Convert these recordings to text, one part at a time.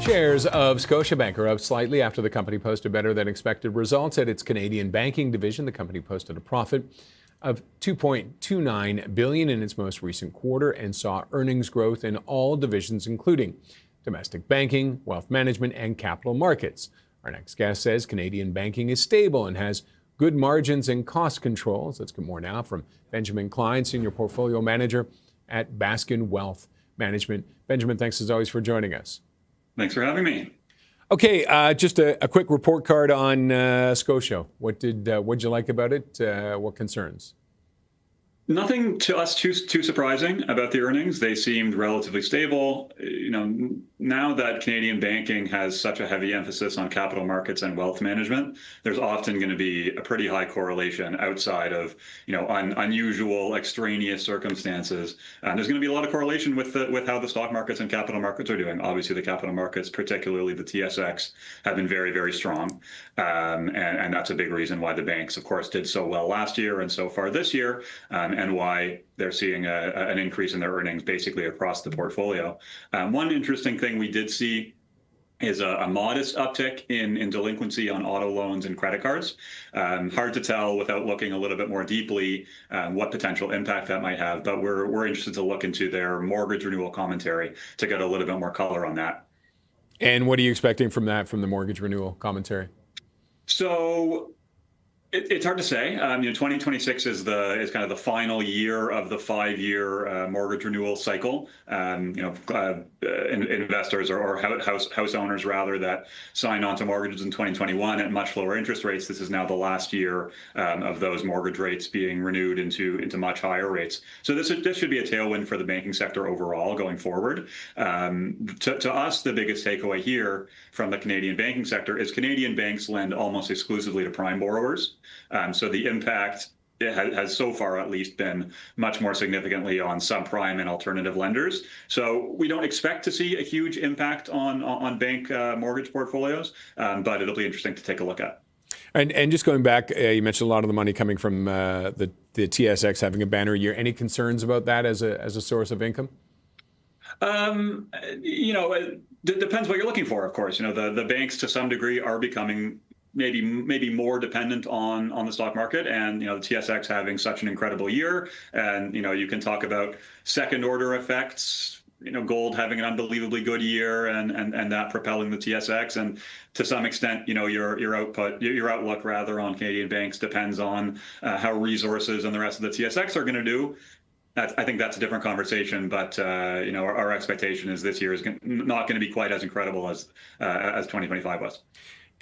Shares of Scotiabank are up slightly after the company posted better than expected results at its Canadian banking division. The company posted a profit of $2.29 billion in its most recent quarter and saw earnings growth in all divisions, including domestic banking, wealth management, and capital markets. Our next guest says Canadian banking is stable and has good margins and cost controls. Let's get more now from Benjamin Klein, Senior Portfolio Manager at Baskin Wealth Management. Benjamin, thanks as always for joining us. Thanks for having me. Okay, just a quick report card on Scotia. What'd you like about it? What concerns? Nothing to us too surprising about the earnings. They seemed relatively stable. Now that Canadian banking has such a heavy emphasis on capital markets and wealth management, there's often going to be a pretty high correlation outside of unusual extraneous circumstances. There's going to be a lot of correlation with how the stock markets and capital markets are doing. Obviously, the capital markets, particularly the TSX, have been very, very strong, and that's a big reason why the banks, of course, did so well last year and so far this year. And why they're seeing an increase in their earnings basically across the portfolio. One interesting thing we did see is a modest uptick in delinquency on auto loans and credit cards. Hard to tell without looking a little bit more deeply what potential impact that might have, but we're interested to look into their mortgage renewal commentary to get a little bit more color on that. And what are you expecting from the mortgage renewal commentary? So it's hard to say. 2026 is kind of the final year of the 5-year mortgage renewal cycle. Investors or house owners rather that signed on to mortgages in 2021 at much lower interest rates. This is now the last year of those mortgage rates being renewed into much higher rates. So this should be a tailwind for the banking sector overall going forward. To us, the biggest takeaway here from the Canadian banking sector is Canadian banks lend almost exclusively to prime borrowers. So the impact has so far at least been much more significantly on subprime and alternative lenders. So we don't expect to see a huge impact on bank mortgage portfolios, but it'll be interesting to take a look at. And just going back, you mentioned a lot of the money coming from the TSX having a banner year. Any concerns about that as a source of income? It depends what you're looking for, of course. The banks to some degree are becoming maybe more dependent on the stock market, and the TSX having such an incredible year, and you can talk about second order effects, gold having an unbelievably good year and that propelling the TSX, and to some extent your outlook rather on Canadian banks depends on how resources and the rest of the TSX are going to do. I think that's a different conversation, but our expectation is this year is not going to be quite as incredible as 2025 was.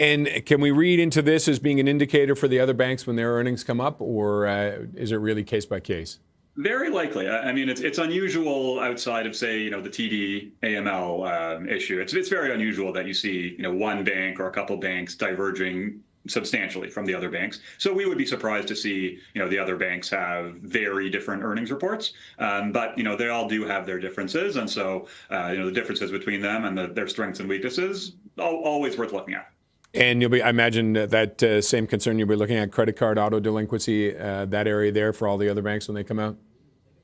And can we read into this as being an indicator for the other banks when their earnings come up, or is it really case by case? Very likely. I mean, it's unusual outside of, say, the TD AML issue. It's very unusual that you see, one bank or a couple banks diverging substantially from the other banks. So we would be surprised to see, the other banks have very different earnings reports. But, they all do have their differences. And so, the differences between them and their strengths and weaknesses, always worth looking at. And I imagine that same concern, you'll be looking at credit card, auto delinquency, that area there for all the other banks when they come out?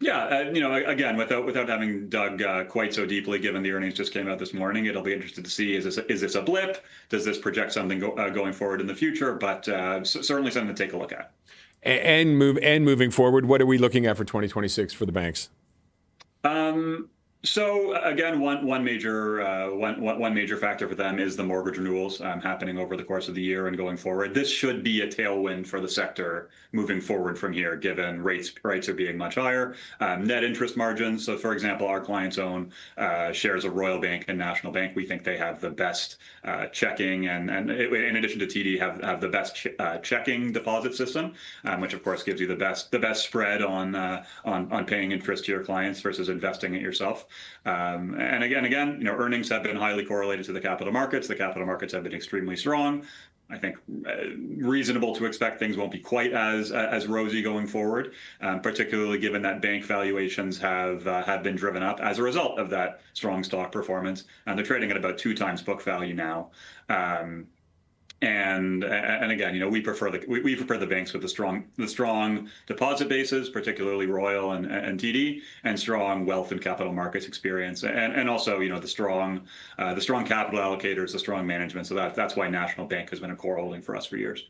Yeah, again, without having dug quite so deeply, given the earnings just came out this morning, it'll be interesting to see, is this a blip? Does this project something going forward in the future? But certainly something to take a look at. And moving forward, what are we looking at for 2026 for the banks? So again, one major factor for them is the mortgage renewals happening over the course of the year and going forward. This should be a tailwind for the sector moving forward from here, given rates are being much higher. Net interest margins. So, for example, our clients own shares of Royal Bank and National Bank. We think they have the best checking, and in addition to TD, have the best checking deposit system, which of course gives you the best spread on paying interest to your clients versus investing it yourself. And again, earnings have been highly correlated to the capital markets. The capital markets have been extremely strong. I think reasonable to expect things won't be quite as rosy going forward, particularly given that bank valuations have been driven up as a result of that strong stock performance, and they're trading at about 2 times book value now. And again, we prefer the banks with the strong deposit bases, particularly Royal and TD, and strong wealth and capital markets experience, and also the strong capital allocators, the strong management. So that's why National Bank has been a core holding for us for years.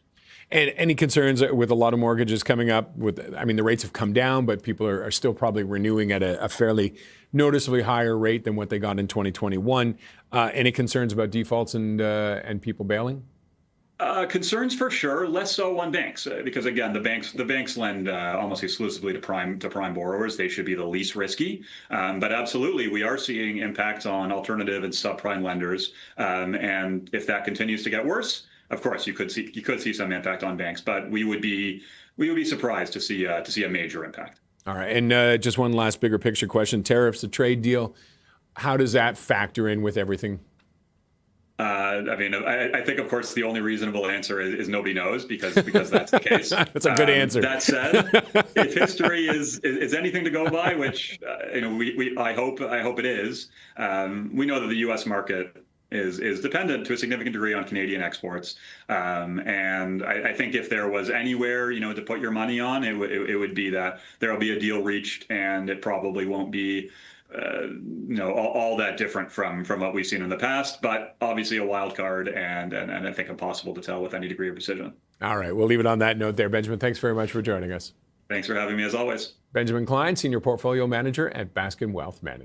And any concerns with a lot of mortgages coming up? The rates have come down, but people are still probably renewing at a fairly noticeably higher rate than what they got in 2021. Any concerns about defaults and people bailing? Concerns for sure, less so on banks, because again, the banks lend almost exclusively to prime borrowers. They should be the least risky, but absolutely, we are seeing impacts on alternative and subprime lenders, and if that continues to get worse, of course, you could see some impact on banks, but we would be surprised to see a major impact. All right, and just one last bigger picture question: tariffs, the trade deal. How does that factor in with everything? I think, of course, the only reasonable answer is nobody knows because that's the case. That's a good answer. That said, if history is anything to go by, which I hope it is, we know that the U.S. market is dependent to a significant degree on Canadian exports, and I think if there was anywhere to put your money on, it would be that there will be a deal reached, and it probably won't be all that different from what we've seen in the past, but obviously a wild card, and I think impossible to tell with any degree of precision. All right, we'll leave it on that note there. Benjamin, thanks very much for joining us. Thanks for having me, as always. Benjamin Klein, Senior Portfolio Manager at Baskin Wealth Management.